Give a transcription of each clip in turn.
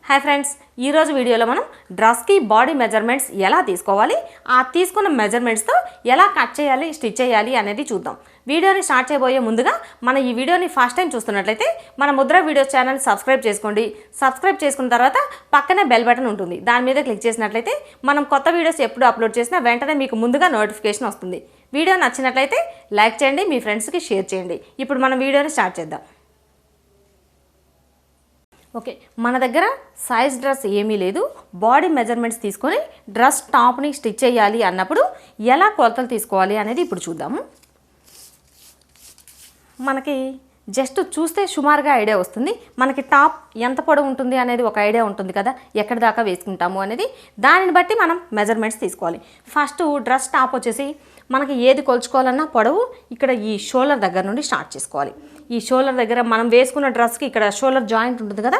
Hi friends, ఈ రోజు వీడియోలో మనం డ్రెస్కి బాడీ మెజర్మెంట్స్ ఎలా తీసుకోవాలి, ఆ తీసుకున్న మెజర్మెంట్స్తో ఎలా కట్ చేయాలి, స్టిచ్ చేయాలి అనేది చూద్దాం. వీడియోని స్టార్ట్ చేయబోయే ముందుగా మన ఈ వీడియోని ఫస్ట్ టైం చూస్తున్నట్లయితే మన ముద్ర వీడియోస్ ఛానల్ సబ్స్క్రైబ్ చేసుకోండి. సబ్స్క్రైబ్ చేసుకున్న తర్వాత పక్కనే బెల్ బటన్ ఉంటుంది, దాని మీద క్లిక్ చేసినట్లయితే మనం కొత్త వీడియోస్ ఎప్పుడు అప్లోడ్ చేసినా వెంటనే మీకు ముందుగా నోటిఫికేషన్ వస్తుంది. వీడియో నచ్చినట్లయితే లైక్ చేయండి, మీ ఫ్రెండ్స్కి షేర్ చేయండి. ఇప్పుడు మనం వీడియోని స్టార్ట్ చేద్దాం. ఓకే, మన దగ్గర సైజ్ డ్రెస్ ఏమీ లేదు, బాడీ మెజర్మెంట్స్ తీసుకొని డ్రెస్ టాప్ని స్టిచ్ చేయాలి అన్నప్పుడు ఎలా కొలతలు తీసుకోవాలి అనేది ఇప్పుడు చూద్దాము. మనకి జస్ట్ చూస్తే సుమారుగా ఐడియా వస్తుంది. మనకి టాప్ ఎంత పొడవు ఉంటుంది అనేది ఒక ఐడియా ఉంటుంది కదా, ఎక్కడి దాకా వేసుకుంటాము అనేది. దానిని బట్టి మనం మెజర్మెంట్స్ తీసుకోవాలి. ఫస్ట్ డ్రెస్ టాప్ వచ్చేసి మనకి ఏది కొలుచుకోవాలన్నా పొడవు ఇక్కడ ఈ షోల్డర్ దగ్గర నుండి స్టార్ట్ చేసుకోవాలి. ఈ షోల్డర్ దగ్గర మనం వేసుకున్న డ్రెస్కి ఇక్కడ షోల్డర్ జాయింట్ ఉంటుంది కదా,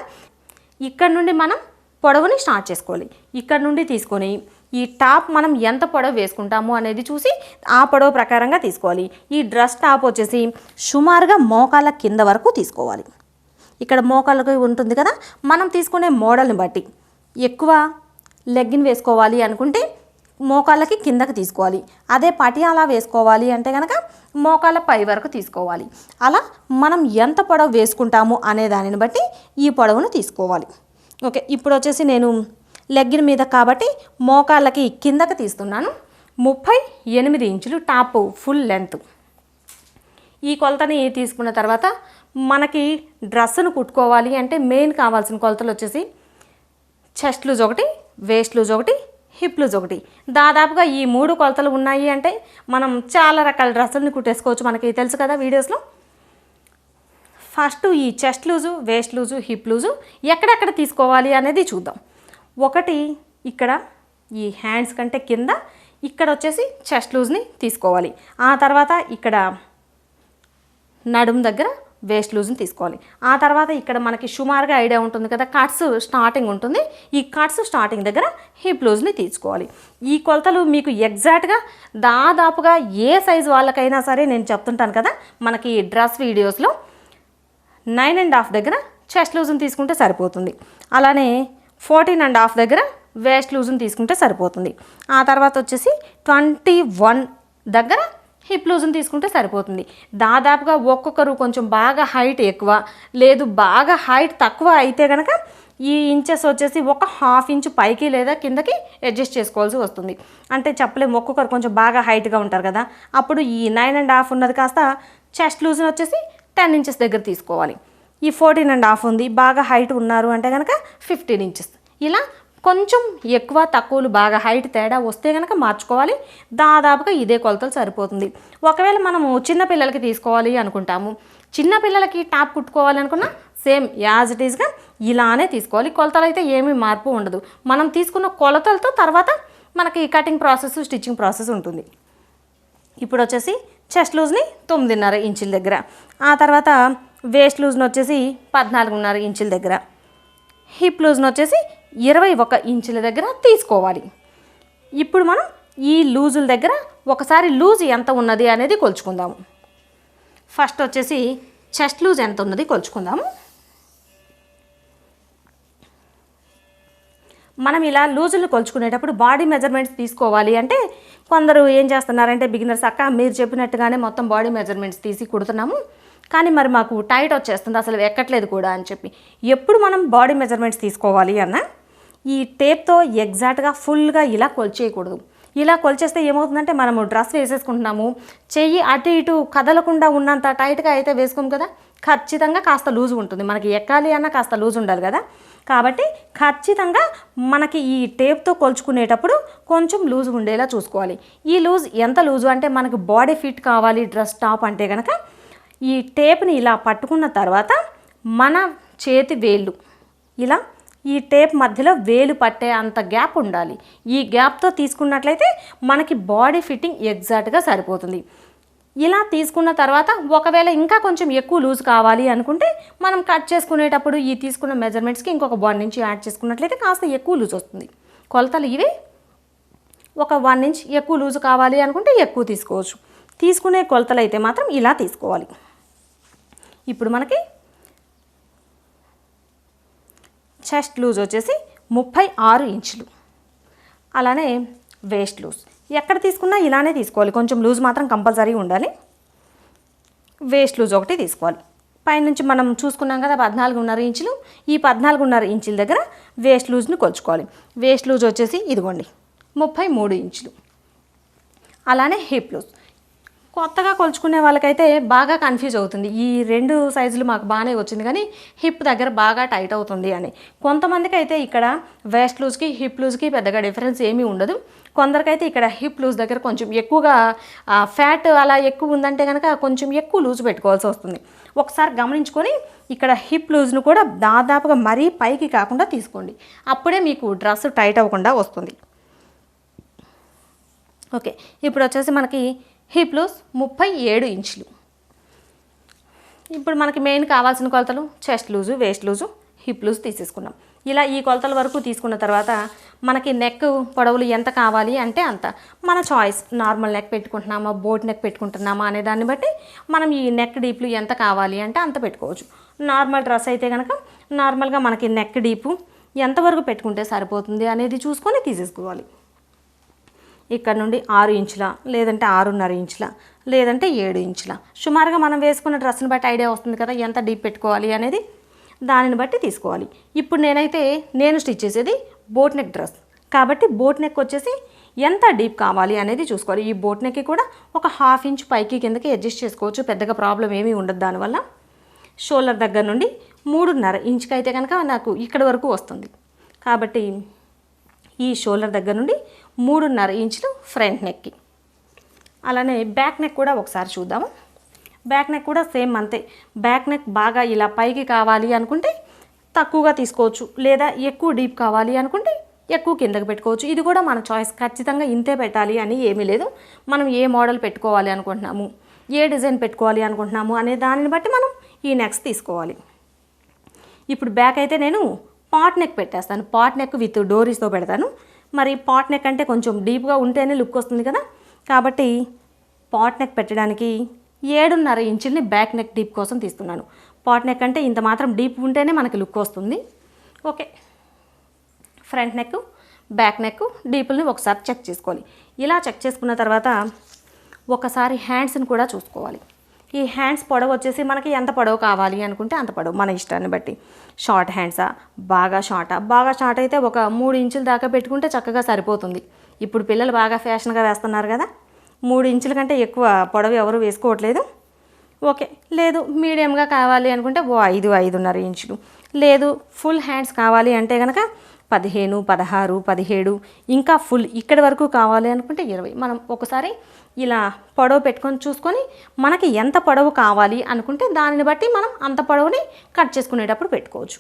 ఇక్కడ నుండి మనం పొడవుని స్టార్ట్ చేసుకోవాలి. ఇక్కడ నుండి తీసుకొని ఈ టాప్ మనం ఎంత పొడవు వేసుకుంటాము అనేది చూసి ఆ పొడవు ప్రకారంగా తీసుకోవాలి. ఈ డ్రెస్ టాప్ వచ్చేసి సుమారుగా మోకాళ్ళ కింద వరకు తీసుకోవాలి. ఇక్కడ మోకాళ్ళకి ఉంటుంది కదా, మనం తీసుకునే మోడల్ని బట్టి ఎక్కువ లెగ్గిన్ వేసుకోవాలి అనుకుంటే మోకాళ్ళకి కిందకి తీసుకోవాలి. అదే పటియాలా వేసుకోవాలి అంటే కనుక మోకాళ్ళ పై వరకు తీసుకోవాలి. అలా మనం ఎంత పొడవు వేసుకుంటాము అనే దానిని బట్టి ఈ పొడవును తీసుకోవాలి. ఓకే, ఇప్పుడు వచ్చేసి నేను లెగ్గిన్ మీద కాబట్టి మోకాళ్ళకి కిందకి తీస్తున్నాను. 38 ఇంచులు టాప్ ఫుల్ లెంత్. ఈ కొలతని తీసుకున్న తర్వాత మనకి డ్రెస్సును కుట్టుకోవాలి అంటే మెయిన్ కావాల్సిన కొలతలు వచ్చేసి చెస్ట్ లూజ్ ఒకటి, వేస్ట్ లూజ్ ఒకటి, హిప్ లూజ్ ఒకటి. దాదాపుగా ఈ 3 కొలతలు ఉన్నాయి అంటే మనం చాలా రకాల డ్రెస్సులని కుట్టేసుకోవచ్చు. మనకి తెలుసు కదా వీడియోస్లో. ఫస్ట్ ఈ chest loose, waist loose, hip loose ఎక్కడెక్కడ తీసుకోవాలి అనేది చూద్దాం. ఒకటి ఇక్కడ ఈ హ్యాండ్స్ కంటే కింద ఇక్కడ వచ్చేసి చెస్ట్ లూజ్ని తీసుకోవాలి. ఆ తర్వాత ఇక్కడ నడుము దగ్గర వేస్ట్ లూజ్ని తీసుకోవాలి. ఆ తర్వాత ఇక్కడ మనకి సుమారుగా ఐడియా ఉంటుంది కదా, కట్స్ స్టార్టింగ్ ఉంటుంది. ఈ కట్స్ స్టార్టింగ్ దగ్గర హిప్ లూజ్ని తీసుకోవాలి. ఈ కొలతలు మీకు ఎగ్జాక్ట్గా దాదాపుగా ఏ సైజు వాళ్ళకైనా సరే నేను చెప్తుంటాను కదా, మనకి డ్రెస్ వీడియోస్లో 9.5 దగ్గర చెస్ట్ లూజ్ని తీసుకుంటే సరిపోతుంది. అలానే 14.5 దగ్గర వేస్ట్ లూజ్ని తీసుకుంటే సరిపోతుంది. ఆ తర్వాత వచ్చేసి 21 దగ్గర హిప్ లూజ్ని తీసుకుంటే సరిపోతుంది. దాదాపుగా ఒక్కొక్కరు కొంచెం బాగా హైట్ ఎక్కువ, లేదు బాగా హైట్ తక్కువ అయితే కనుక ఈ ఇంచెస్ వచ్చేసి ఒక 1/2 ఇంచు పైకి లేదా కిందకి అడ్జస్ట్ చేసుకోవాల్సి వస్తుంది. అంటే చెప్పలేము, ఒక్కొక్కరు కొంచెం బాగా హైట్గా ఉంటారు కదా, అప్పుడు ఈ 9.5 ఉన్నది కాస్త చెస్ట్ లూజ్ని వచ్చేసి 10 ఇంచెస్ దగ్గర తీసుకోవాలి. ఈ 14.5 ఉంది, బాగా హైట్ ఉన్నారు అంటే కనుక 15 ఇంచెస్. ఇలా కొంచెం ఎక్కువ తక్కువలు బాగా హైట్ తేడా వస్తే కనుక మార్చుకోవాలి. దాదాపుగా ఇదే కొలతలు సరిపోతుంది. ఒకవేళ మనము చిన్నపిల్లలకి తీసుకోవాలి అనుకుంటాము, చిన్నపిల్లలకి టాప్ కుట్టుకోవాలి అనుకున్నా సేమ్ యాజ్ ఇట్ ఈస్గా ఇలానే తీసుకోవాలి. కొలతలు అయితే ఏమీ మార్పు ఉండదు. మనం తీసుకున్న కొలతలతో తర్వాత మనకి కటింగ్ ప్రాసెస్, స్టిచ్చింగ్ ప్రాసెస్ ఉంటుంది. ఇప్పుడు వచ్చేసి చెస్ట్ లూజ్ని 9.5 ఇంచుల దగ్గర, ఆ తర్వాత వేస్ట్ లూజ్ని వచ్చేసి 14.5 ఇంచుల దగ్గర, హిప్ లూజ్ని వచ్చేసి 21 ఇంచుల దగ్గర తీసుకోవాలి. ఇప్పుడు మనం ఈ లూజుల దగ్గర ఒకసారి లూజ్ ఎంత ఉన్నది అనేది కొలుచుకుందాము. ఫస్ట్ వచ్చేసి చెస్ట్ లూజ్ ఎంత ఉన్నది కొలుచుకుందాము. మనం ఇలా లూజులు కొలుచుకునేటప్పుడు బాడీ మెజర్మెంట్స్ తీసుకోవాలి అంటే కొందరు ఏం చేస్తున్నారంటే బిగినర్స్, అక్క మీరు చెప్పినట్టుగానే మొత్తం బాడీ మెజర్మెంట్స్ తీసి కుడుతున్నాము కానీ మరి మాకు టైట్ వచ్చేస్తుంది, అసలు ఎక్కట్లేదు కూడా అని చెప్పి. ఎప్పుడు మనం బాడీ మెజర్మెంట్స్ తీసుకోవాలి అన్న ఈ టేప్తో ఎగ్జాక్ట్గా ఫుల్గా ఇలా కొలిచేయకూడదు. ఇలా కొలిచేస్తే ఏమవుతుందంటే మనము డ్రెస్ వేసేసుకుంటున్నాము, చెయ్యి అటు ఇటు కదలకుండా ఉన్నంత టైట్గా అయితే వేసుకోము కదా, ఖచ్చితంగా కాస్త లూజ్ ఉంటుంది. మనకి ఎక్కాలి అన్న కాస్త లూజ్ ఉండాలి కదా, కాబట్టి ఖచ్చితంగా మనకి ఈ టేప్తో కొలుచుకునేటప్పుడు కొంచెం లూజ్ ఉండేలా చూసుకోవాలి. ఈ లూజ్ ఎంత లూజు అంటే మనకి బాడీ ఫిట్ కావాలి డ్రెస్ టాప్ అంటే కనుక ఈ టేప్ని ఇలా పట్టుకున్న తర్వాత మన చేతి వేళ్ళు ఇలా ఈ టేప్ మధ్యలో వేలు పట్టే అంత గ్యాప్ ఉండాలి. ఈ గ్యాప్తో తీసుకున్నట్లయితే మనకి బాడీ ఫిట్టింగ్ ఎగ్జాక్ట్గా సరిపోతుంది. ఇలా తీసుకున్న తర్వాత ఒకవేళ ఇంకా కొంచెం ఎక్కువ లూజ్ కావాలి అనుకుంటే మనం కట్ చేసుకునేటప్పుడు ఈ తీసుకున్న మెజర్మెంట్స్కి ఇంకొక 1 ఇంచ్ యాడ్ చేసుకున్నట్లయితే కాస్త ఎక్కువ లూజ్ వస్తుంది. కొలతలు ఇవే. ఒక 1 ఇంచ్ ఎక్కువ లూజ్ కావాలి అనుకుంటే ఎక్కువ తీసుకోవచ్చు. తీసుకునే కొలతలు అయితే మాత్రం ఇలా తీసుకోవాలి. ఇప్పుడు మనకి చెస్ట్ లూజ్ వచ్చేసి 36 ఇంచులు. అలానే వేస్ట్ లూజ్ ఎక్కడ తీసుకున్నా ఇలానే తీసుకోవాలి, కొంచెం లూజ్ మాత్రం కంపల్సరీ ఉండాలి. వేస్ట్ లూజ్ ఒకటి తీసుకోవాలి. పైనుంచి మనం చూసుకున్నాం కదా 14.5 ఇంచులు, ఈ 14.5 ఇంచుల దగ్గర వేస్ట్ లూజ్ని కొలుచుకోవాలి. వేస్ట్ లూజ్ వచ్చేసి ఇదిగోండి 33 ఇంచులు. అలానే హిప్ లూజ్ కొత్తగా కొలుచుకునే వాళ్ళకైతే బాగా కన్ఫ్యూజ్ అవుతుంది, ఈ 2 సైజులు మాకు బాగానే వచ్చింది కానీ హిప్ దగ్గర బాగా టైట్ అవుతుంది అని. కొంతమందికి అయితే ఇక్కడ వేస్ట్ లూజ్కి హిప్ లూజ్కి పెద్దగా డిఫరెన్స్ ఏమీ ఉండదు. కొందరికైతే ఇక్కడ హిప్ లూజ్ దగ్గర కొంచెం ఎక్కువగా ఫ్యాట్ అలా ఎక్కువ ఉందంటే కనుక కొంచెం ఎక్కువ లూజ్ పెట్టుకోవాల్సి వస్తుంది. ఒకసారి గమనించుకొని ఇక్కడ హిప్ లూజ్ను కూడా దాదాపుగా మరీ పైకి కాకుండా తీసుకోండి, అప్పుడే మీకు డ్రెస్ టైట్ అవ్వకుండా వస్తుంది. ఓకే, ఇప్పుడు వచ్చేసి మనకి హిప్ లూజ్ 37 ఇంచులు. ఇప్పుడు మనకి మెయిన్ కావాల్సిన కొలతలు chest loose, waist loose, hip loose తీసేసుకున్నాం. ఇలా ఈ కొలతల వరకు తీసుకున్న తర్వాత మనకి నెక్ పొడవులు ఎంత కావాలి అంటే అంత మన చాయిస్. నార్మల్ నెక్ పెట్టుకుంటున్నామా, బోట్ నెక్ పెట్టుకుంటున్నామా అనే దాన్ని బట్టి మనం ఈ నెక్ డీప్లు ఎంత కావాలి అంటే అంత పెట్టుకోవచ్చు. నార్మల్ డ్రెస్ అయితే కనుక నార్మల్గా మనకి నెక్ డీపు ఎంతవరకు పెట్టుకుంటే సరిపోతుంది అనేది చూసుకొని తీసేసుకోవాలి. ఇక్కడ నుండి 6 ఇంచుల, లేదంటే 6.5 ఇంచుల, లేదంటే 7 ఇంచుల, సుమారుగా మనం వేసుకున్న డ్రెస్ని బట్టి ఐడియా వస్తుంది కదా ఎంత డీప్ పెట్టుకోవాలి అనేది, దానిని బట్టి తీసుకోవాలి. ఇప్పుడు నేను స్టిచ్ చేసేది బోట్ నెక్ డ్రెస్ కాబట్టి బోట్ నెక్ వచ్చేసి ఎంత డీప్ కావాలి అనేది చూసుకోవాలి. ఈ బోట్ నెక్కి కూడా ఒక 1/2 ఇంచ్ పైకి కిందకి అడ్జస్ట్ చేసుకోవచ్చు, పెద్దగా ప్రాబ్లం ఏమీ ఉండదు దానివల్ల. షోల్డర్ దగ్గర నుండి 3.5 ఇంచుకి అయితే కనుక నాకు ఇక్కడ వరకు వస్తుంది కాబట్టి ఈ షోల్డర్ దగ్గర నుండి 3.5 ఇంచులు ఫ్రంట్ నెక్కి. అలానే బ్యాక్ నెక్ కూడా ఒకసారి చూద్దాము. బ్యాక్ నెక్ కూడా సేమ్ అంతే. బ్యాక్ నెక్ బాగా ఇలా పైకి కావాలి అనుకుంటే తక్కువగా తీసుకోవచ్చు, లేదా ఎక్కువ డీప్ కావాలి అనుకుంటే ఎక్కువ కిందకి పెట్టుకోవచ్చు. ఇది కూడా మన చాయిస్, ఖచ్చితంగా ఇంతే పెట్టాలి అని ఏమీ లేదు. మనం ఏ మోడల్ పెట్టుకోవాలి అనుకుంటున్నాము, ఏ డిజైన్ పెట్టుకోవాలి అనుకుంటున్నాము అనే దానిని బట్టి మనం ఈ నెక్స్ తీసుకోవాలి. ఇప్పుడు బ్యాక్ అయితే నేను పాట్ నెక్ పెట్టేస్తాను, పాట్ నెక్ విత్ డోరీస్తో పెడతాను. మరి పాట్ నెక్ అంటే కొంచెం డీప్గా ఉంటేనే లుక్ వస్తుంది కదా, కాబట్టి పాట్ నెక్ పెట్టడానికి 7.5 ఇంచుల్ని బ్యాక్ నెక్ డీప్ కోసం తీస్తున్నాను. పాట్ నెక్ అంటే ఇంత మాత్రం డీప్ ఉంటేనే మనకి లుక్ వస్తుంది. Okay, front neck, back neck డీపుల్ని ఒకసారి చెక్ చేసుకోవాలి. ఇలా చెక్ చేసుకున్న తర్వాత ఒకసారి హ్యాండ్స్ని కూడా చూసుకోవాలి. ఈ హ్యాండ్స్ పొడవు వచ్చేసి మనకి ఎంత పొడవు కావాలి అనుకుంటే అంత పొడవు మన ఇష్టాన్ని బట్టి. షార్ట్ హ్యాండ్సా, బాగా షార్ట్ అయితే ఒక 3 ఇంచుల దాకా పెట్టుకుంటే చక్కగా సరిపోతుంది. ఇప్పుడు పిల్లలు బాగా ఫ్యాషన్గా వేస్తున్నారు కదా, 3 ఇంచుల కంటే ఎక్కువ పొడవు ఎవరు వేసుకోవట్లేదు. ఓకే, లేదు మీడియంగా కావాలి అనుకుంటే 5.5 ఇంచులు, లేదు ఫుల్ హ్యాండ్స్ కావాలి అంటే కనుక 15, 16, 17, ఇంకా ఫుల్ ఇక్కడి వరకు కావాలి అనుకుంటే 20. మనం ఒకసారి ఇలా పొడవు పెట్టుకొని చూసుకొని మనకి ఎంత పొడవు కావాలి అనుకుంటే దానిని బట్టి మనం అంత పొడవుని కట్ చేసుకునేటప్పుడు పెట్టుకోవచ్చు.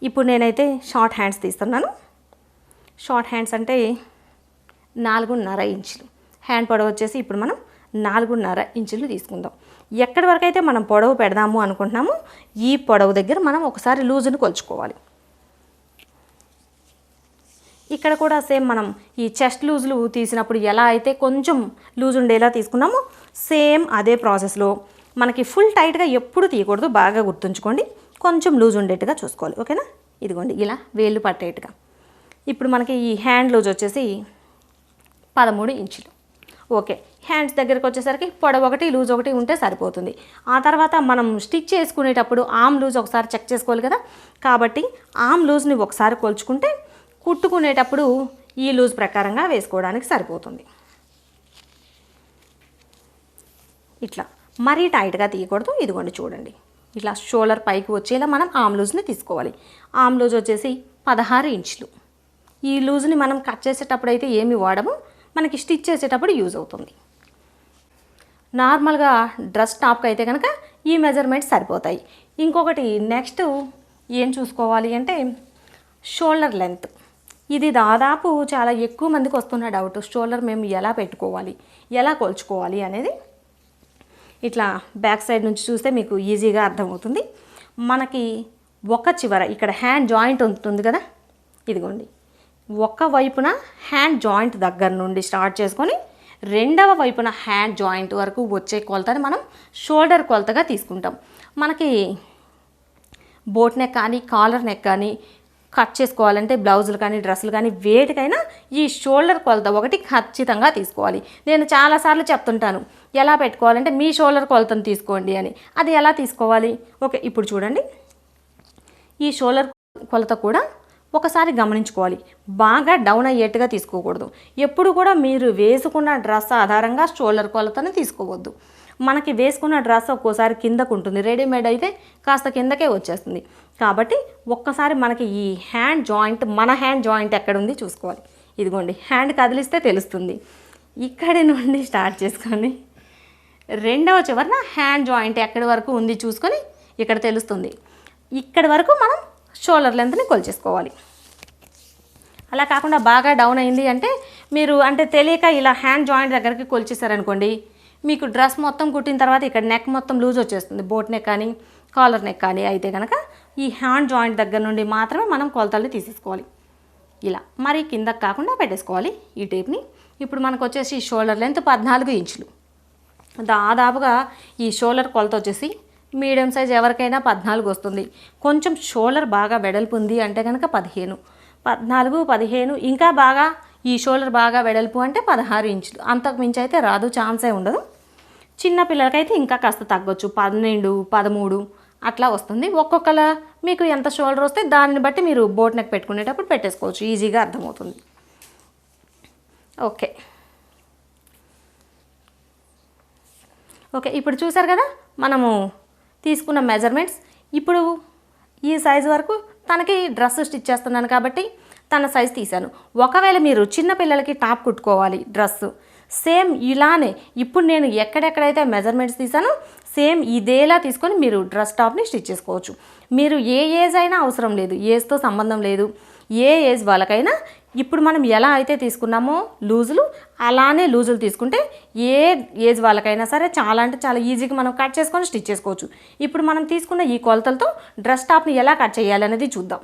ఇప్పుడు నేనైతే షార్ట్ హ్యాండ్స్ తీస్తున్నాను. షార్ట్ హ్యాండ్స్ అంటే 4.5 ఇంచులు. హ్యాండ్ పొడవు వచ్చేసి ఇప్పుడు మనం 4.5 ఇంచులు తీసుకుందాం. ఎక్కడి వరకు అయితే మనం పొడవు పెడదాము అనుకుంటున్నామో ఈ పొడవు దగ్గర మనం ఒకసారి లూజుని కొలుచుకోవాలి. ఇక్కడ కూడా సేమ్ మనం ఈ చెస్ట్ లూజులు తీసినప్పుడు ఎలా అయితే కొంచెం లూజ్ ఉండేలా తీసుకున్నామో సేమ్ అదే ప్రాసెస్లో మనకి ఫుల్ టైట్గా ఎప్పుడు తీయకూడదు, బాగా గుర్తుంచుకోండి. కొంచెం లూజ్ ఉండేట్టుగా చూసుకోవాలి. ఓకేనా, ఇదిగోండి ఇలా వేళ్ళు పట్టేట్టుగా. ఇప్పుడు మనకి ఈ హ్యాండ్ లూజ్ వచ్చేసి 13 ఇంచులు. ఓకే, హ్యాండ్స్ దగ్గరికి వచ్చేసరికి పొడవు ఒకటి లూజ్ ఒకటి ఉంటే సరిపోతుంది. ఆ తర్వాత మనం స్టిచ్ చేసుకునేటప్పుడు ఆమ్ లూజ్ ఒకసారి చెక్ చేసుకోవాలి కదా, కాబట్టి ఆమ్ లూజ్ని ఒకసారి కొలుచుకుంటే కుట్టుకునేటప్పుడు ఈ లూజ్ ప్రకారంగా వేసుకోవడానికి సరిపోతుంది. ఇట్లా మరీ టైట్గా తీయకూడదు. ఇదిగోండి చూడండి, ఇట్లా షోల్డర్ పైకి వచ్చేలా మనం ఆమ్ లూజ్ని తీసుకోవాలి. ఆమ్ లూజ్ వచ్చేసి 16 ఇంచులు. ఈ లూజ్ని మనం కట్ చేసేటప్పుడు అయితే ఏమి వాడము, మనకి స్టిచ్ చేసేటప్పుడు యూజ్ అవుతుంది. నార్మల్గా డ్రెస్ టాప్కి అయితే కనుక ఈ మెజర్మెంట్స్ సరిపోతాయి. ఇంకొకటి నెక్స్ట్ ఏం చూసుకోవాలి అంటే షోల్డర్ లెంత్. ఇది దాదాపు చాలా ఎక్కువ మందికి వస్తున్న డౌట్, షోల్డర్ మేము ఎలా పెట్టుకోవాలి, ఎలా కొలుచుకోవాలి అనేది. ఇట్లా బ్యాక్ సైడ్ నుంచి చూస్తే మీకు ఈజీగా అర్థమవుతుంది. మనకి ఒక చివర ఇక్కడ హ్యాండ్ జాయింట్ ఉంటుంది కదా, ఇదిగోండి ఒక వైపున హ్యాండ్ జాయింట్ దగ్గర నుండి స్టార్ట్ చేసుకొని రెండవ వైపున హ్యాండ్ జాయింట్ వరకు వచ్చే కొలతని మనం షోల్డర్ కొలతగా తీసుకుంటాం. మనకి బోట్ నెక్ కానీ కాలర్ నెక్ కానీ కట్ చేసుకోవాలంటే బ్లౌజులు కానీ డ్రెస్సులు కానీ వేటికైనా ఈ షోల్డర్ కొలత ఒకటి ఖచ్చితంగా తీసుకోవాలి. నేను చాలాసార్లు చెప్తుంటాను ఎలా పెట్టుకోవాలంటే మీ షోల్డర్ కొలతను తీసుకోండి అని. అది ఎలా తీసుకోవాలి? ఓకే, ఇప్పుడు చూడండి. ఈ షోల్డర్ కొలత కూడా ఒకసారి గమనించుకోవాలి. బాగా డౌన్ అయ్యేట్టుగా తీసుకోకూడదు. ఎప్పుడు కూడా మీరు వేసుకున్న డ్రెస్ ఆధారంగా షోల్డర్ కొలతను తీసుకోవద్దు. మనకి వేసుకున్న డ్రెస్ ఒక్కోసారి కిందకు ఉంటుంది, రెడీమేడ్ అయితే కాస్త కిందకే వచ్చేస్తుంది. కాబట్టి ఒక్కసారి మనకి ఈ హ్యాండ్ జాయింట్, మన హ్యాండ్ జాయింట్ ఎక్కడ ఉంది చూసుకోవాలి. ఇదిగోండి, హ్యాండ్ కదిలిస్తే తెలుస్తుంది. ఇక్కడి నుండి స్టార్ట్ చేసుకొని రెండవ చివరన హ్యాండ్ జాయింట్ ఎక్కడి వరకు ఉంది చూసుకొని ఇక్కడ తెలుస్తుంది. ఇక్కడి వరకు మనం షోల్డర్ లెంత్ని కొలిచేసుకోవాలి. అలా కాకుండా బాగా డౌన్ అయింది అంటే మీరు అంటే తెలియక ఇలా హ్యాండ్ జాయింట్ దగ్గరికి కొలిచేసారనుకోండి, మీకు డ్రెస్ మొత్తం కుట్టిన తర్వాత ఇక్కడ నెక్ మొత్తం లూజ్ వచ్చేస్తుంది. బోట్ నెక్ కానీ కాలర్ నెక్ కానీ అయితే కనుక ఈ హ్యాండ్ జాయింట్ దగ్గర నుండి మాత్రమే మనం కొలతల్ని తీసేసుకోవాలి. ఇలా మరి కిందకి కాకుండా పెట్టేసుకోవాలి ఈ టేప్ని. ఇప్పుడు మనకు వచ్చేసి షోల్డర్ లెంత్ 14 ఇంచులు. దాదాపుగా ఈ షోల్డర్ కొలత వచ్చేసి మీడియం సైజ్ ఎవరికైనా 14 వస్తుంది. కొంచెం షోల్డర్ బాగా వెడల్పు ఉంది అంటే కనుక 15, 14, 15, ఇంకా బాగా ఈ షోల్డర్ బాగా వెడల్పు అంటే 16 ఇంచులు. అంతకు మించి అయితే రాదు, ఛాన్సే ఉండదు. చిన్న పిల్లలకైతే ఇంకా కాస్త తగ్గొచ్చు, 12, 13 అట్లా వస్తుంది. ఒక్కొక్కల మీకు ఎంత షోల్డర్ వస్తే దాన్ని బట్టి మీరు బోట్ నెక్ పెట్టుకునేటప్పుడు పెట్టేసుకోవచ్చు, ఈజీగా అర్థమవుతుంది. ఓకే ఓకే ఇప్పుడు చూసారు కదా మనము తీసుకున్న మెజర్మెంట్స్. ఇప్పుడు ఈ సైజు వరకు తనకి డ్రెస్ స్టిచ్ చేస్తున్నాను కాబట్టి తన సైజ్ తీశాను. ఒకవేళ మీరు చిన్న పిల్లలకి టాప్ కుట్టుకోవాలి డ్రెస్సు, సేమ్ ఇలానే ఇప్పుడు నేను ఎక్కడెక్కడైతే మెజర్మెంట్స్ తీసానో సేమ్ ఇదేలా తీసుకొని మీరు డ్రెస్ టాప్ని స్టిచ్ చేసుకోవచ్చు. మీరు ఏ ఏజ్ అయినా అవసరం లేదు, ఏజ్తో సంబంధం లేదు. ఏ ఏజ్ వాళ్ళకైనా ఇప్పుడు మనం ఎలా అయితే తీసుకున్నామో లూజులు అలానే లూజులు తీసుకుంటే ఏ ఏజ్ వాళ్ళకైనా సరే చాలా అంటే చాలా ఈజీగా మనం కట్ చేసుకొని స్టిచ్ చేసుకోవచ్చు. ఇప్పుడు మనం తీసుకున్న ఈ కొలతలతో డ్రెస్ టాప్ని ఎలా కట్ చేయాలి అనేది చూద్దాం.